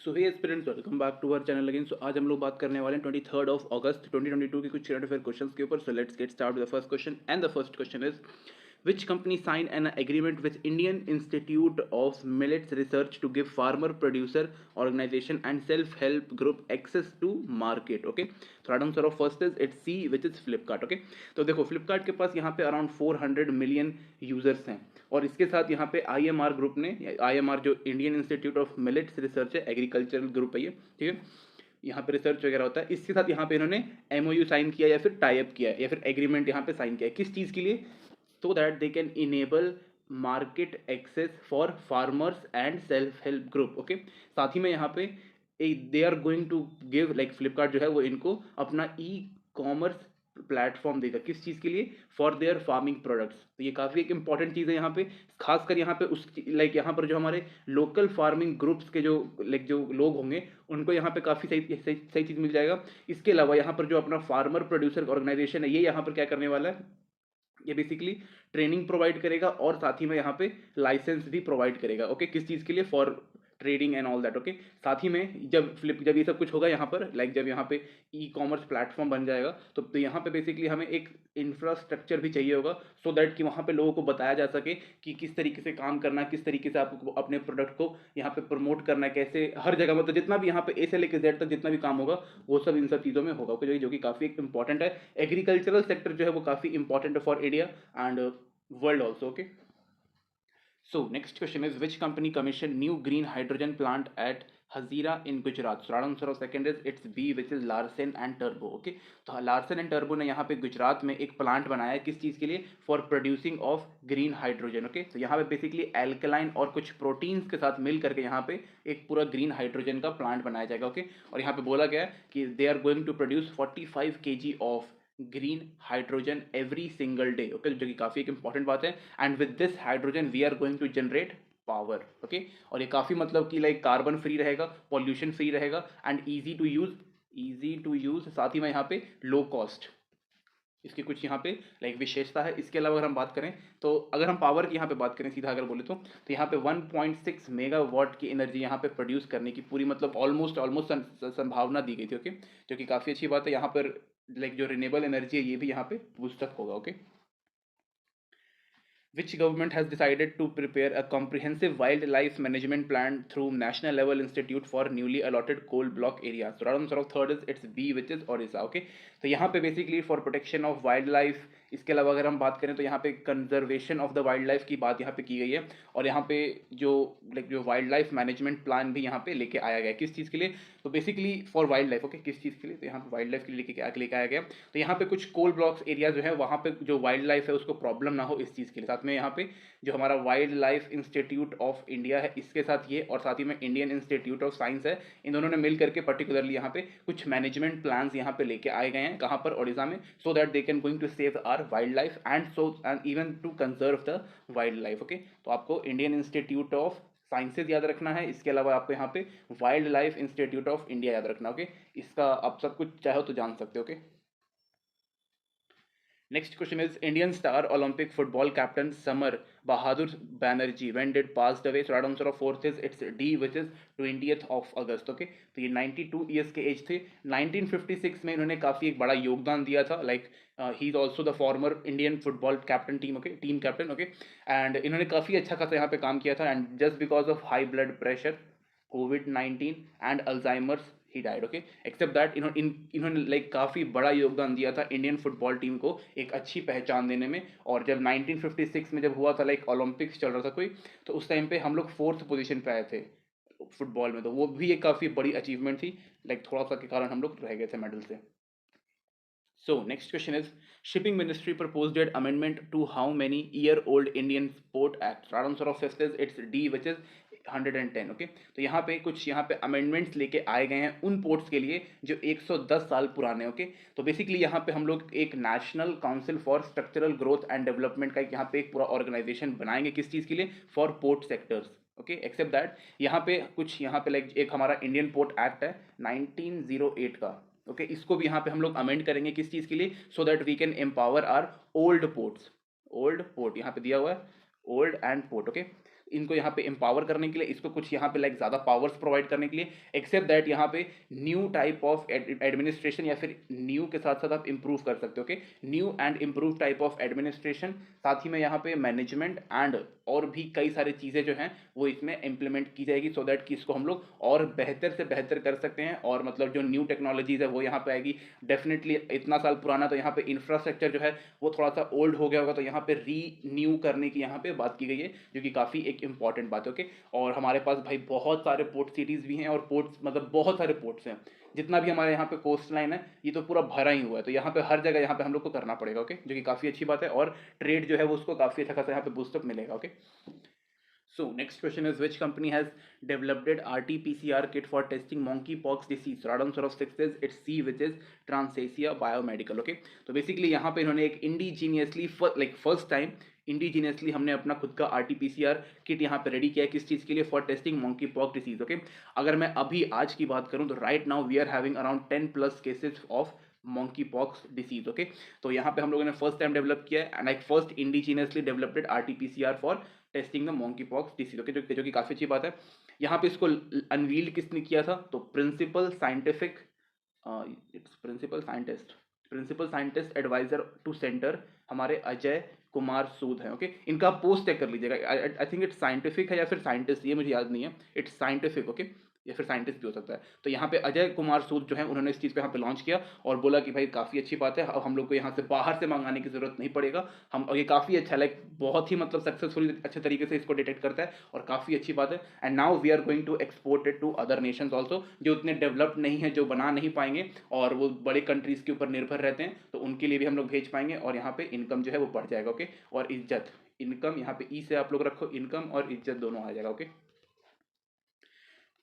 So hey aspirants, welcome back to our channel again. So आज हम लोग बात करने वाले हैं 23 अगस्त 2022 के कुछ करंट अफेयर क्वेश्चंस के ऊपर। So let's get start with the first question and the first question is which company signed an agreement with Indian Institute of Millets Research to give farmer producer organization and self-help group access to market? Okay, so right answer of first is it's C, which is Flipkart. Okay, तो देखो Flipkart के पास यहाँ पे around 400 million users हैं और इसके साथ यहाँ पे IMR ग्रुप ने, IMR जो Indian institute of millets research है, एग्रीकल्चरल ग्रुप है ये, ठीक है, यहाँ पे रिसर्च वगैरह होता है, इसके साथ यहाँ पे इन्होंने MOU साइन किया या फिर टाई अप किया या फिर एग्रीमेंट यहाँ पे साइन किया, किस चीज़ के लिए? so that they can enable market access for farmers and self help group. okay, साथ ही में यहाँ पे they are going to give like Flipkart जो है वो इनको अपना ई कॉमर्स प्लेटफॉर्म देगा, किस चीज़ के लिए? For their farming products. तो ये काफ़ी एक इंपॉर्टेंट चीज़ है यहाँ पे, खासकर यहाँ पे उस लाइक यहाँ पर जो हमारे लोकल फार्मिंग ग्रुप्स के जो लाइक जो लोग होंगे उनको यहाँ पे काफ़ी सही चीज़ मिल जाएगा। इसके अलावा यहाँ पर जो अपना फार्मर प्रोड्यूसर ऑर्गेनाइजेशन है ये यहाँ पर क्या करने वाला है, ये बेसिकली ट्रेनिंग प्रोवाइड करेगा और साथ ही में यहाँ पे लाइसेंस भी प्रोवाइड करेगा। ओके, किस चीज़ के लिए? For trading and all that. Okay, साथ ही में जब ये सब कुछ होगा यहाँ पर लाइक जब यहाँ पे ई कॉमर्स प्लेटफॉर्म बन जाएगा तो यहाँ पे बेसिकली हमें एक इंफ्रास्ट्रक्चर भी चाहिए होगा सो दैट कि वहाँ पे लोगों को बताया जा सके कि किस तरीके से काम करना है, किस तरीके से आपको अपने प्रोडक्ट को यहाँ पे प्रमोट करना है, कैसे हर जगह मतलब जितना भी यहाँ पे ए से लेकर जेड तक जितना भी काम होगा वो सब इन सब चीज़ों में होगा। ओके, जो कि काफ़ी एक इंपॉर्टेंट है। एग्रीकल्चरल सेक्टर जो है वो काफ़ी इंपॉर्टेंट है for India and world also. Okay, so next question is which company commissioned new green hydrogen plant at Hazira in Gujarat? So right answer of second is it's B, which is Larsen and Turbo. Okay, तो Larsen and Turbo ने यहाँ पे गुजरात में एक plant बनाया है, किस चीज़ के लिए? For producing of green hydrogen. Okay, तो यहाँ पे बेसिकली एल्कलाइन और कुछ प्रोटीन्स के साथ मिल करके यहाँ पे एक पूरा ग्रीन हाइड्रोजन का प्लांट बनाया जाएगा। ओके, और यहाँ पे बोला गया है कि they are going to produce 45 kg of green hydrogen every single day. Okay, जो कि काफ़ी एक इंपॉर्टेंट बात है। And with this hydrogen we are going to generate power. Okay, और ये काफ़ी मतलब कि लाइक कार्बन फ्री रहेगा, पॉल्यूशन फ्री रहेगा एंड ईजी टू यूज़, साथ ही में यहाँ पे लो कॉस्ट, इसकी कुछ यहाँ पे लाइक विशेषता है। इसके अलावा अगर हम बात करें तो अगर हम पावर की यहाँ पे बात करें सीधा अगर बोले तो यहाँ पे 1.6 मेगावाट की एनर्जी यहाँ पे प्रोड्यूस करने की पूरी मतलब ऑलमोस्ट संभावना दी गई थी। ओके, जो कि काफ़ी अच्छी बात है। यहाँ पर लाइक जो रिन्यूएबल एनर्जी है ये भी यहाँ पे बूस्टअप होगा। Okay, which government has decided to prepare a comprehensive wildlife management plan through National Level Institute for newly allotted coal block areas? So right answer of third is it's B, which is Orissa. Okay, तो यहाँ पे basically for protection of wild life, इसके अलावा अगर हम बात करें तो यहाँ पे conservation of the wild life की बात यहाँ पे की गई है और यहाँ पे जो लाइक जो वाइल्ड लाइफ मैनेजमेंट प्लान भी यहाँ पे लेके आया गया है, किस चीज़ के लिए? तो basically for wild life. Okay, किस चीज़ के लिए? तो यहाँ पे वाइल्ड लाइफ के लिए लेके आया गया। तो यहाँ पे कुछ कोल ब्लॉक्स एरिया जो है वहाँ पे जो वाइल्ड लाइफ है उसको प्रॉब्लम ना हो इस चीज़ के लिए, साथ में यहाँ पे जो हमारा wild life institute of India है इसके साथ ये और साथ ही में इंडियन इंस्टीट्यूट ऑफ साइंस है, इन दोनों ने मिल करके पर्टिकुलरली यहाँ पे कुछ मैनेजमेंट प्लान्स यहाँ पे लेके आए गए हैं, कहाँ पर? ओडिशा में, so that they can going to save our wild life and even to conserve the wild life. Okay, तो आपको इंडियन इंस्टीट्यूट ऑफ साइंसेज याद रखना है, इसके अलावा आपको यहाँ पे wild life institute of India याद रखना। ओके, इसका आप सब कुछ चाहो तो जान सकते हो। Okay, next question is Indian star Olympic football captain Samar Bahadur Banerjee when did passed away? So right answer of fourth is it's D, which is 20th of August. Okay, तो ये 92 ईयर्स के as थे। 1956 में इन्होंने काफ़ी एक बड़ा योगदान दिया था, like he is also the former Indian football captain team. Okay, team captain. Okay, and इन्होंने काफ़ी अच्छा खासा यहाँ पे काम किया था and just because of high blood pressure, कोविड-19 and Alzheimer's he died. Okay, except that इन्होंने लाइक काफ़ी बड़ा योगदान दिया था इंडियन फुटबॉल टीम को एक अच्छी पहचान देने में। और जब 1956 में जब हुआ था लाइक ओलंपिक्स चल रहा था कोई, तो उस टाइम पे हम लोग 4th पोजीशन पे आए थे फुटबॉल में, तो वो भी एक काफ़ी बड़ी अचीवमेंट थी, लाइक थोड़ा सा के कारण हम लोग रह गए थे मेडल से। So next question is shipping ministry proposed an amendment to how many year old Indian Port Act? Right answer of fifth is it's D, which is 110। Okay, तो यहाँ पे कुछ यहाँ पे अमेंडमेंट्स लेके आए गए हैं उन पोर्ट्स के लिए जो 110 साल पुराने। ओके, तो बेसिकली यहाँ पे हम लोग एक national council for structural growth and development का यहाँ पे एक पूरा ऑर्गेनाइजेशन बनाएंगे, किस चीज़ के लिए? For port sectors. Okay, except that यहाँ पे कुछ यहाँ पे लाइक एक हमारा इंडियन पोर्ट एक्ट है 1908 का। ओके, इसको भी यहाँ पे हम लोग अमेंड करेंगे, किस चीज़ के लिए? So that we can empower our old ports. Old port यहाँ पे दिया हुआ है, ओल्ड एंड पोर्ट। ओके, इनको यहाँ पे एम्पावर करने के लिए, इसको कुछ यहाँ पे लाइक ज़्यादा पावर्स प्रोवाइड करने के लिए, एक्सेप्ट दैट यहाँ पे न्यू टाइप ऑफ एडमिनिस्ट्रेशन, या फिर न्यू के साथ साथ आप इम्प्रूव कर सकते हो, okay, new and improve type of administration, साथ ही में यहाँ पे मैनेजमेंट एंड और भी कई सारी चीज़ें जो हैं वो इसमें इम्प्लीमेंट की जाएगी, सो दैट कि इसको हम लोग और बेहतर से बेहतर कर सकते हैं। और मतलब जो न्यू टेक्नोलॉजीज है वो यहाँ पे आएगी। डेफिनेटली इतना साल पुराना तो यहाँ पे इंफ्रास्ट्रक्चर जो है वो थोड़ा सा ओल्ड हो गया होगा, तो यहाँ पे रीन्यू करने की यहाँ पे बात की गई है, जो कि काफ़ी एक इंपॉर्टेंट बात है, ओके। और हमारे पास भाई बहुत सारे पोर्ट सिटीज़ भी हैं, और पोर्ट्स मतलब बहुत सारे पोर्ट्स हैं, जितना भी हमारे यहाँ पे कोस्ट लाइन है ये तो पूरा भरा ही हुआ है, तो यहाँ पे हर जगह यहाँ पे हम लोग को करना पड़ेगा, ओके, जो कि काफ़ी अच्छी बात है। और ट्रेड जो है वो उसको काफ़ी अच्छा खासा यहाँ पे बूस्टअप मिलेगा, okay. So next question is, which company has developed RT-PCR kit for testing monkeypox disease? So right answer of 6 is it's C, which is Transasia Biomedical. Okay, तो बेसिकली यहाँ पे इन्होंने एक इंडिजीनियसली फर्स्ट टाइम इंडिजीनियसली हमने अपना खुद का RT-PCR kit यहाँ पे रेडी किया है, किस चीज़ के लिए? For testing monkeypox disease, okay. अगर मैं अभी आज की बात करूँ तो right now we are having around 10+ cases of monkeypox disease, okay. तो यहाँ पे हम लोगों ने फर्स्ट टाइम डेवलप किया है, and like first indigenously developed RT-PCR for testing the monkeypox disease, okay, जो कि काफ़ी अच्छी बात है। यहाँ पे इसको अनवील्ड किसने किया था? तो principal scientist adviser to center हमारे अजय कुमार सूद हैं, ओके। इनका पोस्ट चेक कर लीजिएगा, आई थिंक इट्स साइंटिफिक है या फिर साइंटिस्ट, ये मुझे याद नहीं है, इट्स साइंटिफिक, ओके, या फिर साइंटिस्ट भी हो सकता है। तो यहाँ पे अजय कुमार सूद जो है उन्होंने इस चीज़ पे यहाँ पे लॉन्च किया और बोला कि भाई काफ़ी अच्छी बात है, अब हम लोग को यहाँ से बाहर से मंगाने की ज़रूरत नहीं पड़ेगा, हम, और ये काफ़ी अच्छा लाइक बहुत ही मतलब सक्सेसफुली अच्छे तरीके से इसको डिटेक्ट करता है, और काफ़ी अच्छी बात है। And now we are going to export it to other nations also, जो उतने डेवलप्ड नहीं है, जो बना नहीं पाएंगे और वो बड़े कंट्रीज़ के ऊपर निर्भर रहते हैं, तो उनके लिए भी हम लोग भेज पाएंगे, और यहाँ पे इनकम जो है वो बढ़ जाएगा, ओके। और इज्जत, इनकम यहाँ पे ई से आप लोग रखो, इनकम और इज्जत दोनों आ जाएगा, okay.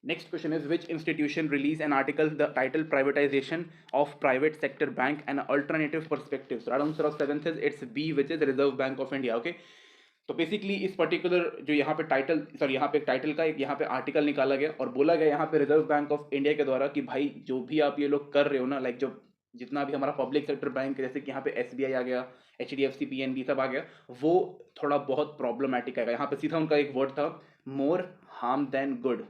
Next question is, which institution released an article the title privatization of private sector bank and alternative perspectives? Right answer of 7th is it's B, which is Reserve Bank of India, okay. तो basically इस particular जो यहाँ पे title, sorry यहाँ पे एक title का एक यहाँ पे आर्टिकल निकाला गया और बोला गया यहाँ पे रिजर्व बैंक ऑफ इंडिया के द्वारा कि भाई जो भी आप ये लोग कर रहे हो ना, लाइक जो जितना भी हमारा पब्लिक सेक्टर बैंक है, जैसे कि यहाँ पे SBI आ गया, HDFC PNB सब आ गया, वो थोड़ा बहुत प्रॉब्लमैटिक आएगा। यहाँ पे सीधा उनका एक वर्ड था, मोर हार्म देन गुड,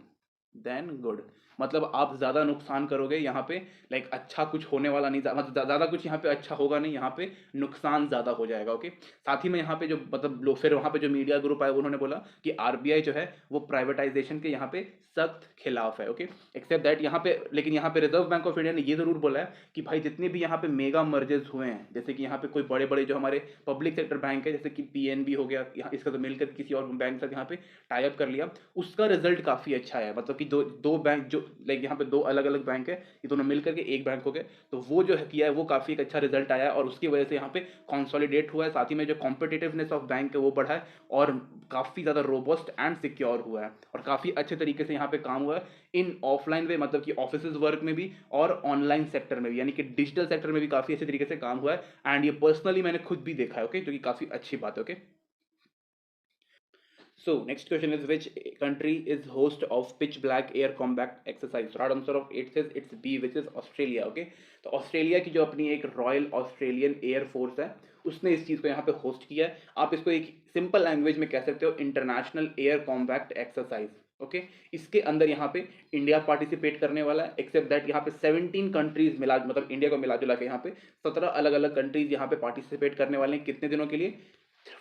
मतलब आप ज़्यादा नुकसान करोगे यहाँ पे, लाइक अच्छा कुछ होने वाला नहीं, मतलब ज़्यादा कुछ यहाँ पे अच्छा होगा नहीं, यहाँ पे नुकसान ज़्यादा हो जाएगा, ओके। साथ ही में यहाँ पे जो मतलब लोग, फिर वहाँ पे जो मीडिया ग्रुप आए उन्होंने बोला कि RBI जो है वो प्राइवेटाइजेशन के यहाँ पे सख्त खिलाफ है, ओके, एक्सेप्ट दैट यहाँ पे, लेकिन यहाँ पे रिजर्व बैंक ऑफ इंडिया ने ये ज़रूर बोला है कि भाई जितने भी यहाँ पे मेगा मर्जेस हुए हैं, जैसे कि यहाँ पे कोई बड़े बड़े जो हमारे पब्लिक सेक्टर बैंक है, जैसे कि PNB हो गया, यहाँ इसका तो मिलकर किसी और बैंक से यहाँ पे टाई अप कर लिया, उसका रिजल्ट काफ़ी अच्छा है, मतलब कि दो दो बैंक जो लाइक यहाँ पे दो अलग अलग बैंक है, ये दोनों मिलकर के एक बैंक हो गए, तो वो जो है किया है वो काफ़ी एक अच्छा रिजल्ट आया है, और उसकी वजह से यहाँ पे कंसोलिडेट हुआ है, साथ ही में जो कॉम्पिटिटिवनेस ऑफ बैंक है वो बढ़ा है, और काफ़ी ज़्यादा रोबस्ट एंड सिक्योर हुआ है, और काफ़ी अच्छे तरीके से यहाँ पे काम हुआ है इन ऑफलाइन वे, मतलब कि ऑफिस वर्क में भी और ऑनलाइन सेक्टर में भी, यानी कि डिजिटल सेक्टर में भी काफ़ी अच्छे तरीके से काम हुआ है, एंड ये पर्सनली मैंने खुद भी देखा है, ओके, जो कि काफ़ी अच्छी बात है, okay. So next question is, which country is host of pitch black air combat exercise? So right answer of 8 says it's B, which is Australia, okay। तो ऑस्ट्रेलिया की जो अपनी एक रॉयल ऑस्ट्रेलियन एयर फोर्स है, उसने इस चीज़ को यहाँ पे होस्ट किया है। आप इसको एक सिंपल लैंग्वेज में कह सकते हो, international air combat exercise, okay. इसके अंदर यहाँ पे इंडिया पार्टिसिपेट करने वाला है, एक्सेप्ट दैट यहाँ पे 17 कंट्रीज मिला, मतलब इंडिया को मिला जुला के यहाँ पे 17 अलग अलग कंट्रीज यहाँ पे पार्टिसिपेट करने वाले हैं। कितने दिनों के लिए?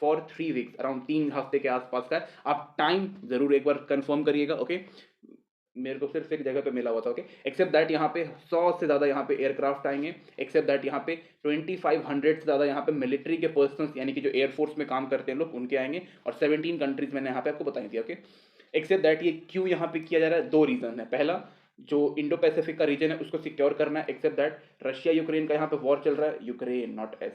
फॉर 3 वीक्स, अराउंड 3 हफ्ते के आसपास का है। आप टाइम जरूर एक बार कंफर्म करिएगा, ओके। मेरे को सिर्फ एक जगह पे मिला हुआ था, ओके। एक्सेप्ट दैट यहाँ पे 100 से ज़्यादा यहाँ पे एयरक्राफ्ट आएंगे, एक्सेप्ट दैट यहाँ पे 2500 से ज़्यादा यहाँ पे मिलिट्री के पर्सनस, यानी कि जो एयरफोर्स में काम करते हैं लोग, उनके आएंगे, और 17 कंट्रीज मैंने यहाँ पे आपको बताई थी, ओके। एक्सेप्ट दैट ये क्यों यहाँ पे किया जा रहा है? 2 रीज़न है। पहला, जो इंडो पैसिफिक का रीजन है उसको सिक्योर करना है, एक्सेप्ट दैट रशिया यूक्रेन का यहाँ पे वॉर चल रहा है, यूक्रेन नॉट एस,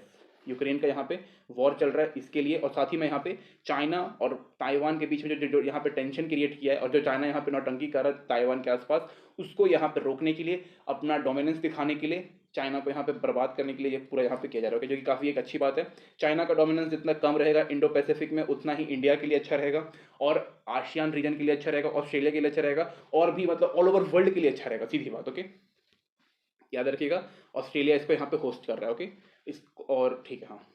यूक्रेन का यहाँ पे वॉर चल रहा है, इसके लिए। और साथ ही में यहाँ पे चाइना और ताइवान के बीच में जो यहाँ पे टेंशन क्रिएट किया है, और जो चाइना यहाँ पे नौटंकी कर रहा है ताइवान के आसपास, उसको यहाँ पे रोकने के लिए, अपना डोमिनेंस दिखाने के लिए, चाइना को यहाँ पे बर्बाद करने के लिए ये पूरा यहाँ पे किया जा रहा है, जो कि काफ़ी एक अच्छी बात है। चाइना का डोमिनेंस जितना कम रहेगा इंडो पैसिफिक में, उतना ही इंडिया के लिए अच्छा रहेगा, और आसियान रीजन के लिए अच्छा रहेगा, ऑस्ट्रेलिया के लिए अच्छा रहेगा, और भी मतलब ऑल ओवर वर्ल्ड के लिए अच्छा रहेगा, सीधी बात, ओके। याद रखिएगा, ऑस्ट्रेलिया इसको यहाँ पे होस्ट कर रहा है, ओके। इस और ठीक है, हाँ।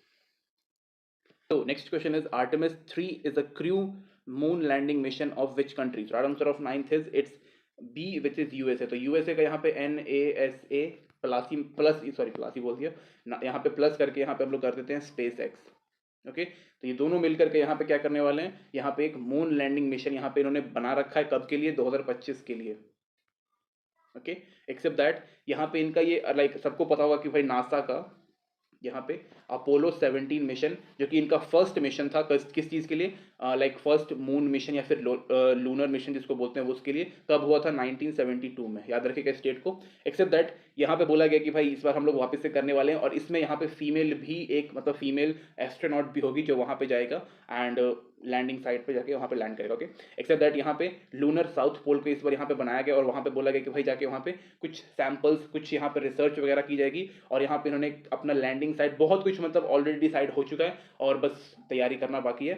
So next question is, Artemis 3 is a crew moon landing mission of which country? Right answer of ninth is it's B which is USA. तो यूएसए का यहाँ पे NASA प्लासी प्लस सॉरी प्लासी बोल दिया यहाँ पे प्लस करके यहाँ पे हम लोग कर देते हैं स्पेस एक्स। ओके, तो ये दोनों मिलकर के यहाँ पे क्या करने वाले हैं, यहाँ पे एक मून लैंडिंग मिशन यहाँ पे इन्होंने बना रखा है, कब के लिए? 2025 के लिए। ओके, एक्सेप्ट दैट यहाँ पे इनका ये लाइक सबको पता होगा कि भाई नासा का यहाँ पे अपोलो 17 मिशन जो कि इनका फर्स्ट मिशन था, किस चीज़ के लिए? लाइक फर्स्ट मून मिशन या फिर लूनर मिशन जिसको बोलते हैं वो, उसके लिए कब हुआ था? 1972 में, याद रखिएगा इस डेट को। एक्सेप्ट दैट यहाँ पे बोला गया कि भाई इस बार हम लोग वापस से करने वाले हैं, और इसमें यहाँ पे फीमेल भी एक मतलब फीमेल एस्ट्रोनॉट भी होगी जो वहाँ पे जाएगा एंड लैंडिंग साइट पे जाके वहाँ पे लैंड करेगा। ओके, एक्सेप्ट दैट यहाँ पे लूनर साउथ पोल को इस बार यहाँ पे बनाया गया और वहाँ पे बोला गया कि भाई जाके वहाँ पे कुछ सैंपल्स, कुछ यहाँ पे रिसर्च वगैरह की जाएगी, और यहाँ पे इन्होंने अपना लैंडिंग साइट बहुत कुछ मतलब ऑलरेडी डिसाइड हो चुका है और बस तैयारी करना बाकी है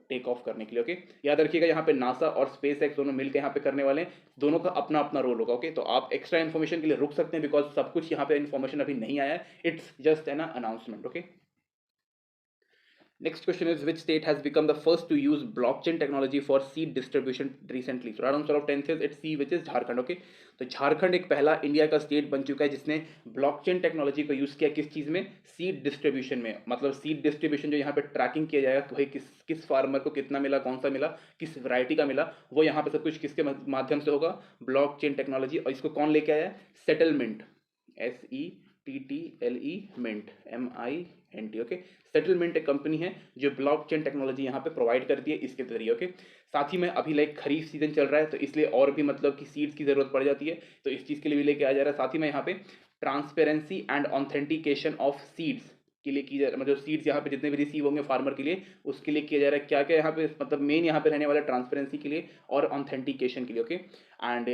टेक ऑफ करने के लिए। ओके, याद रखिएगा यहाँ पे नासा और स्पेस एक्स दोनों मिलकर यहाँ पे करने वाले हैं, दोनों का अपना अपना रोल होगा। ओके, तो आप एक्स्ट्रा इन्फॉर्मेशन के लिए रुक सकते हैं बिकॉज सब कुछ यहाँ पे इन्फॉर्मेशन अभी नहीं आया है, it's just an announcement. Okay, next question is which state has become the first to use blockchain technology for seed distribution recently? So right answer of 10th is it's C, which is Jharkhand. Okay, तो झारखंड एक पहला India का state बन चुका है जिसने blockchain technology को use किया, किस चीज में? सीड डिस्ट्रीब्यूशन में। मतलब सीड डिस्ट्रीब्यूशन जो यहाँ पे ट्रैकिंग किया जाएगा कि भाई किस किस फार्मर को कितना मिला, कौन सा मिला, किस वैरायटी का मिला, वो यहाँ पे सब कुछ किसके माध्यम से होगा? Blockchain technology. और इसको कौन लेके आया है? Settlement, SETTLE mint, MINT। ओके, सेटलमेंट एक कंपनी है जो ब्लॉकचेन टेक्नोलॉजी यहाँ पे प्रोवाइड करती है इसके जरिए। ओके, साथ ही में अभी लाइक खरीफ सीजन चल रहा है तो इसलिए और भी मतलब कि सीड्स की जरूरत पड़ जाती है, तो इस चीज़ के लिए भी लेके आया जा रहा है। साथ ही में यहाँ पे transparency and authentication of seeds के लिए की जा रहा है, मतलब सीड्स यहाँ पे जितने भी रिसीव होंगे फार्मर के लिए उसके लिए किया जा रहा है। क्या क्या यहाँ पे मतलब मेन यहाँ पे रहने वाला ट्रांसपेरेंसी के लिए और ऑथेंटिकेशन के लिए। ओके, एंड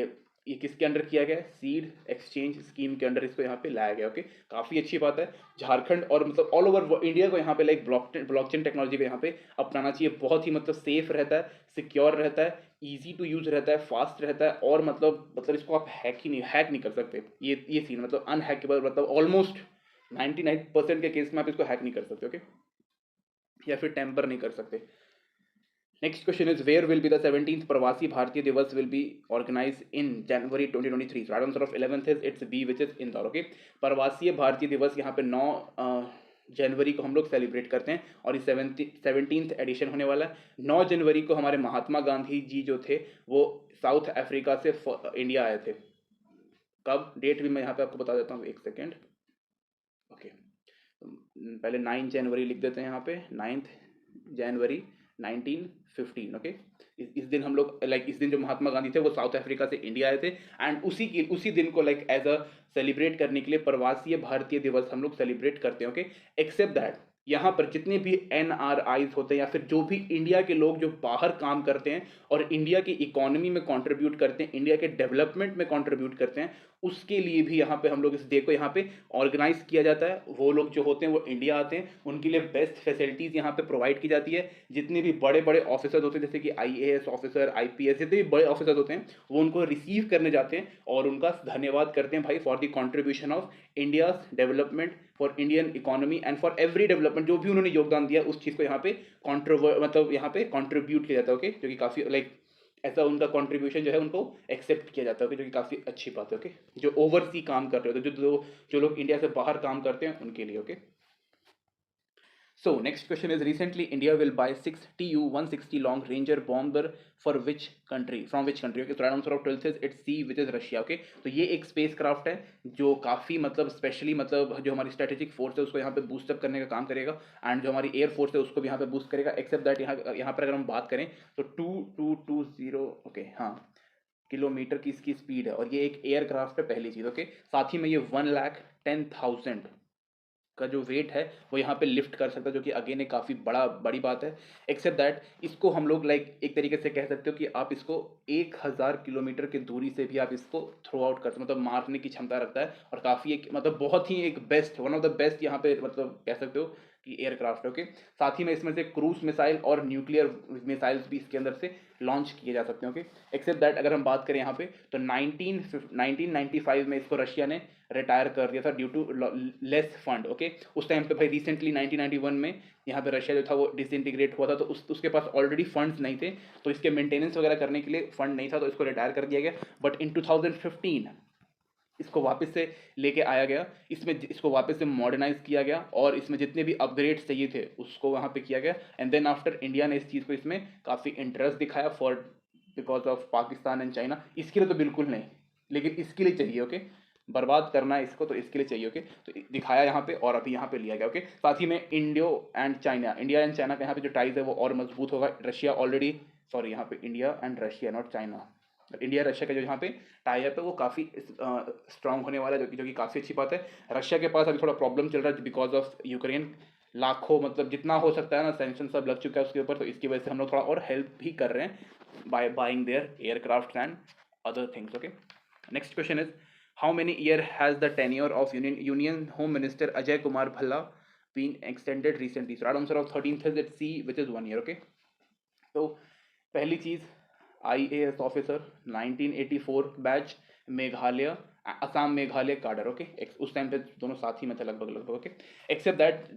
ये किसके अंडर किया गया? सीड एक्सचेंज स्कीम के अंडर इसको यहाँ पे लाया गया। ओके, काफ़ी अच्छी बात है। झारखंड और मतलब ऑल ओवर इंडिया को यहाँ पे लाइक ब्लॉकचेन टेक्नोलॉजी को यहाँ पे अपनाना चाहिए। बहुत ही मतलब सेफ रहता है, सिक्योर रहता है, इजी टू यूज रहता है, फास्ट रहता है, और मतलब इसको आप हैक नहीं कर सकते। ये सीन मतलब अनहैकेबल, मतलब ऑलमोस्ट 99% के केस में आप इसको हैक नहीं कर सकते। ओके, या फिर टेम्पर नहीं कर सकते। Next question is where will be the 17th प्रवासी भारतीय दिवस will be organized in January 2023? So right answer of 11th is it's B, which is Indore. Okay, प्रवासी भारतीय दिवस यहाँ पे 9 जनवरी को हम लोग सेलिब्रेट करते हैं और इस 17th एडिशन होने वाला है। 9 जनवरी को हमारे महात्मा गांधी जी जो थे वो साउथ अफ्रीका से इंडिया आए थे। कब? डेट भी मैं यहाँ पे आपको बता देता हूँ, एक सेकेंड। ओके, पहले 9 जनवरी लिख देते हैं यहाँ पे, 9th जनवरी 1915। ओके, इस दिन हम लोग लाइक इस दिन जो महात्मा गांधी थे वो साउथ अफ्रीका से इंडिया आए थे एंड उसी दिन को लाइक एज अ सेलिब्रेट करने के लिए प्रवासी भारतीय दिवस हम लोग सेलिब्रेट करते हैं। ओके, एक्सेप्ट दैट यहाँ पर जितने भी NRIs होते हैं या फिर जो भी इंडिया के लोग जो बाहर काम करते हैं और इंडिया की इकोनॉमी में कंट्रीब्यूट करते हैं, इंडिया के डेवलपमेंट में कंट्रीब्यूट करते हैं, उसके लिए भी यहाँ पे हम लोग इस डे को यहाँ पे ऑर्गेनाइज किया जाता है। वो लोग जो होते हैं वो इंडिया आते हैं, उनके लिए बेस्ट फैसिलिटीज़ यहाँ पे प्रोवाइड की जाती है। जितने भी बड़े बड़े ऑफिसर्स होते हैं जैसे कि IAS ऑफिसर, IPS, जितने भी बड़े ऑफिसर्स होते हैं वो उनको रिसीव करने जाते हैं और उनका धन्यवाद करते हैं भाई for the contribution of India's development, for Indian economy and for every development. जो भी उन्होंने योगदान दिया उस चीज़ को यहाँ पे मतलब यहाँ पे कॉन्ट्रीब्यूट किया जाता है। ओके, जो कि काफ़ी लाइक ऐसा उनका कंट्रीब्यूशन जो है उनको एक्सेप्ट किया जाता है, जो कि काफ़ी अच्छी बात है। ओके, जो ओवरसी काम कर रहे होते हैं, जो लोग इंडिया से बाहर काम करते हैं उनके लिए। Okay, so next question is recently India will buy 6 Tu-160 long ranger bomber for which country? From which country? Okay, so right answer of 12th is it's C, which is Russia। okay, तो ये एक space craft है जो काफ़ी मतलब specially मतलब जो हमारी स्ट्रेटेजिक फोर्स है उसको यहाँ पे बूस्टअप करने का काम करेगा एंड जो हमारी एयर फोर्स है उसको भी यहाँ पे बूस्ट करेगा। एक्सेप्ट दैट यहाँ पर अगर हम बात करें तो 2220 ओके हाँ किलोमीटर की इसकी स्पीड है और ये एक एयरक्राफ्ट है, पहली चीज़। ओके, साथ ही में ये 1,10,000 का जो वेट है वो यहाँ पे लिफ्ट कर सकता है, जो कि अगेन एक काफ़ी बड़ी बात है। एक्सेप्ट दैट इसको हम लोग लाइक एक तरीके से कह सकते हो कि आप इसको 1,000 किलोमीटर की दूरी से भी आप इसको थ्रो आउट कर सकते हो, मतलब मारने की क्षमता रखता है और काफ़ी एक मतलब बहुत ही एक best one of the best यहाँ पे मतलब कह सकते हो की एयरक्राफ्ट, ओके। साथ ही में इसमें से क्रूज मिसाइल और न्यूक्लियर मिसाइल्स भी इसके अंदर से लॉन्च किए जा सकते हैं, ओके। एक्सेप्ट दैट अगर हम बात करें यहाँ पे तो 1995 में इसको रशिया ने रिटायर कर दिया था due to less fund, okay. उस टाइम पे भाई रिसेंटली 1991 में यहाँ पे रशिया जो था वो डिसइंटीग्रेट हुआ था, तो उसके पास ऑलरेडी फंड्स नहीं थे, तो इसके मेंटेनेंस वगैरह करने के लिए फंड नहीं था, तो इसको रिटायर कर दिया गया। बट इन 2015 इसको वापस से लेके आया गया, इसमें इसको वापस से मॉडर्नाइज किया गया और इसमें जितने भी अपग्रेड्स चाहिए थे उसको वहाँ पे किया गया। एंड देन आफ्टर इंडिया ने इस चीज़ को इसमें काफ़ी इंटरेस्ट दिखाया for because of Pakistan and China. इसके लिए तो बिल्कुल नहीं, लेकिन इसके लिए चाहिए, ओके। बर्बाद करना है इसको, तो इसके लिए चाहिए, ओके। तो दिखाया यहाँ पे और अभी यहाँ पे लिया गया, ओके। साथ ही में इंडिया एंड चाइना का यहाँ पे जो टाइज है वो और मजबूत होगा। रशिया ऑलरेडी, सॉरी यहाँ पे India and Russia not China, India Russia का जो यहाँ पे टाई अप है वो काफ़ी स्ट्रांग होने वाला है, जो कि काफ़ी अच्छी बात है। रशिया के पास अभी थोड़ा प्रॉब्लम चल रहा है बिकॉज ऑफ यूक्रेन। लाखों मतलब जितना हो सकता है ना सैंक्शन सब लग चुका है उसके ऊपर, तो इसकी वजह से हम लोग थोड़ा और हेल्प भी कर रहे हैं by buying their aircraft and other things, okay. Next question is how many year has the tenure of union home minister Ajay Kumar Bhalla been extended recently? So right answer of 13th is C which is 1 year, okay. तो पहली चीज़ IAS officer 1984 batch, Meghalaya, Assam Meghalaya cadre, okay. उस time पे दोनों साथ ही में थे लगभग, ओके। एक्सेप्ट दैट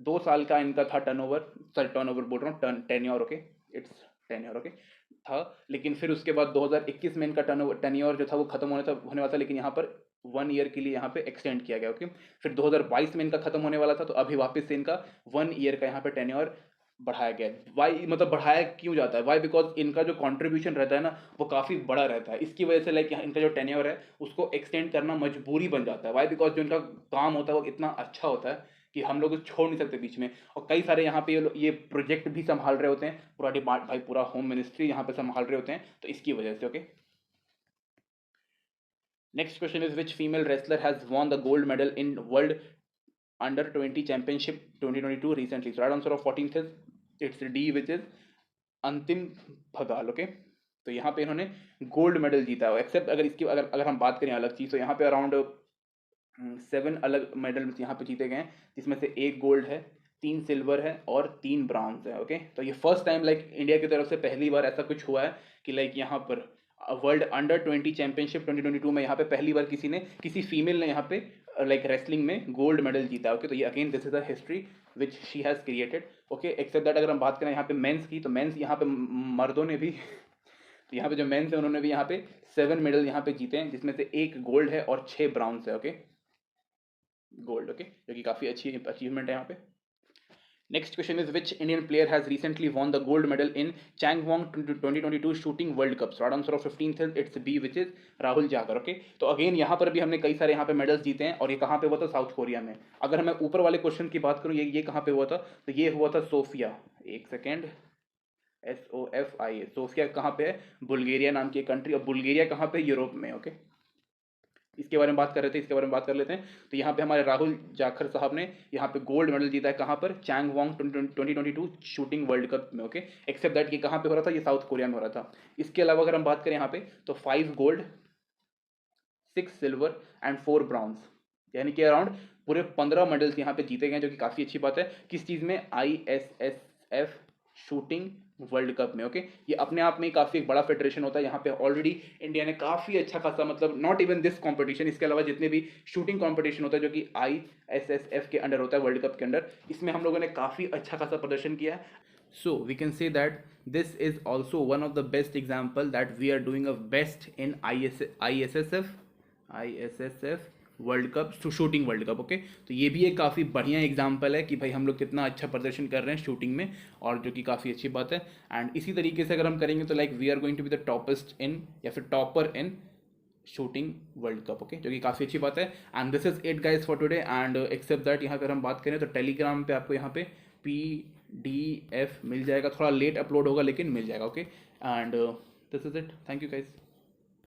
2 साल का इनका था टर्नओवर, सॉरी टर्नओवर बोल रहा हूँ, tenure, okay. It's tenure, okay था। लेकिन फिर उसके बाद 2021 में इनका टेन्योर जो था वो खत्म होने वाला था, लेकिन यहाँ पर 1 ईयर के लिए यहाँ पे एक्सटेंड किया गया, ओके। फिर 2022 में इनका खत्म होने वाला था, तो अभी वापस से इनका 1 ईयर का यहाँ पे टेन्योर बढ़ाया गया। वाई मतलब बढ़ाया क्यों जाता है? वाई बिकॉज इनका जो कंट्रीब्यूशन रहता है ना वो काफ़ी बड़ा रहता है, इसकी वजह से लाइक इनका जो टेन्योर है उसको एक्सटेंड करना मजबूरी बन जाता है। वाई बिकॉज जो इनका काम होता है वो इतना अच्छा होता है कि हम लोग छोड़ नहीं सकते बीच में। और कई सारे यहाँ पे ये प्रोजेक्ट भी संभाल रहे होते हैं, पूरा डिपार्ट भाई पूरा होम मिनिस्ट्री यहाँ पे संभाल रहे होते हैं, तो इसकी वजह से, okay. Next question is which female wrestler has won the gold medal in world under 20 championship 2022 recently? So right answer of 14th is it's D which is अंतिम भगाल, ओके। तो यहाँ पे इन्होंने गोल्ड मेडल जीता है। एक्सेप्ट अगर हम बात करें अलग चीज़, तो यहाँ पे अराउंड 7 अलग मेडल यहाँ पे जीते गए हैं, जिसमें से 1 गोल्ड है, 3 सिल्वर है और 3 ब्रॉन्ज है, ओके। तो ये फर्स्ट टाइम लाइक इंडिया की तरफ से पहली बार ऐसा कुछ हुआ है कि लाइक यहाँ पर वर्ल्ड अंडर 20 चैंपियनशिप 2022 में यहाँ पे पहली बार किसी फीमेल ने यहाँ पे लाइक रेसलिंग में गोल्ड मेडल जीता, ओके। तो ये again this is a history which she has created, okay. Except that अगर हम बात करें यहाँ पे मेंस की, तो मेंस यहाँ पे मर्दों ने भी तो यहाँ पे जो मेंस है उन्होंने भी यहाँ पे 7 मेडल यहाँ पे जीते हैं, जिसमें से 1 गोल्ड है और 6 ब्राउन्स है, ओके। गोल्ड, ओके, जो कि काफ़ी अच्छी अचीवमेंट है यहाँ पे। Next question is which Indian player has recently won the gold medal in Changwon 2022 shooting world cup? Right answer of 15th it's B which is Rahul Jakhar, okay. तो again यहाँ पर भी हमने कई सारे यहाँ पे मेडल्स जीते हैं, और ये कहाँ पे हुआ था? साउथ कोरिया में। अगर मैं ऊपर वाले क्वेश्चन की बात करूँ, ये कहाँ पे हुआ था? तो ये हुआ था सोफिया, एक सेकेंड, SOFIA, सोफिया कहाँ पे है? बुल्गारिया नाम की कंट्री, और बुल्गारिया कहाँ पे? यूरोप में, ओके। इसके बारे में बात कर रहे थे, इसके बारे में बात कर लेते हैं। तो यहाँ पे हमारे राहुल जाखर साहब ने यहाँ पे गोल्ड मेडल जीता है, कहाँ पर? चैंगवॉन्ग 2022 शूटिंग वर्ल्ड कप में, ओके। एक्सेप्ट दैट ये कहाँ पे हो रहा था? ये साउथ कोरिया में हो रहा था। इसके अलावा अगर हम बात करें यहाँ पे, तो 5 गोल्ड, 6 सिल्वर एंड 4 ब्रॉन्ज, यानी कि अराउंड पूरे 15 मेडल्स यहाँ पे जीते गए, जो कि काफ़ी अच्छी बात है। किस चीज़ में? ISSF शूटिंग वर्ल्ड कप में, ओके। ये अपने आप में काफ़ी एक बड़ा फेडरेशन होता है। यहाँ पे ऑलरेडी इंडिया ने काफ़ी अच्छा खासा, मतलब नॉट इवन दिस कंपटीशन, इसके अलावा जितने भी शूटिंग कंपटीशन होता है जो कि ISSF के अंडर होता है, वर्ल्ड कप के अंडर, इसमें हम लोगों ने काफ़ी अच्छा खासा प्रदर्शन किया है। So we can say that this is also one of the best example that we are doing a best in ISSF world cup, shooting world cup, okay. तो ये भी एक काफ़ी बढ़िया एग्जाम्पल है कि भाई हम लोग कितना अच्छा प्रदर्शन कर रहे हैं शूटिंग में, और जो कि काफ़ी अच्छी बात है। एंड इसी तरीके से अगर हम करेंगे तो like we are going to be the toppest in, या फिर topper in shooting world cup, okay, जो कि काफ़ी अच्छी बात है। And this is it guys for today. And except that यहाँ अगर हम बात करें तो टेलीग्राम पे आपको यहाँ पे PDF मिल जाएगा, थोड़ा लेट अपलोड होगा लेकिन मिल जाएगा, okay. And this is it, thank you guys.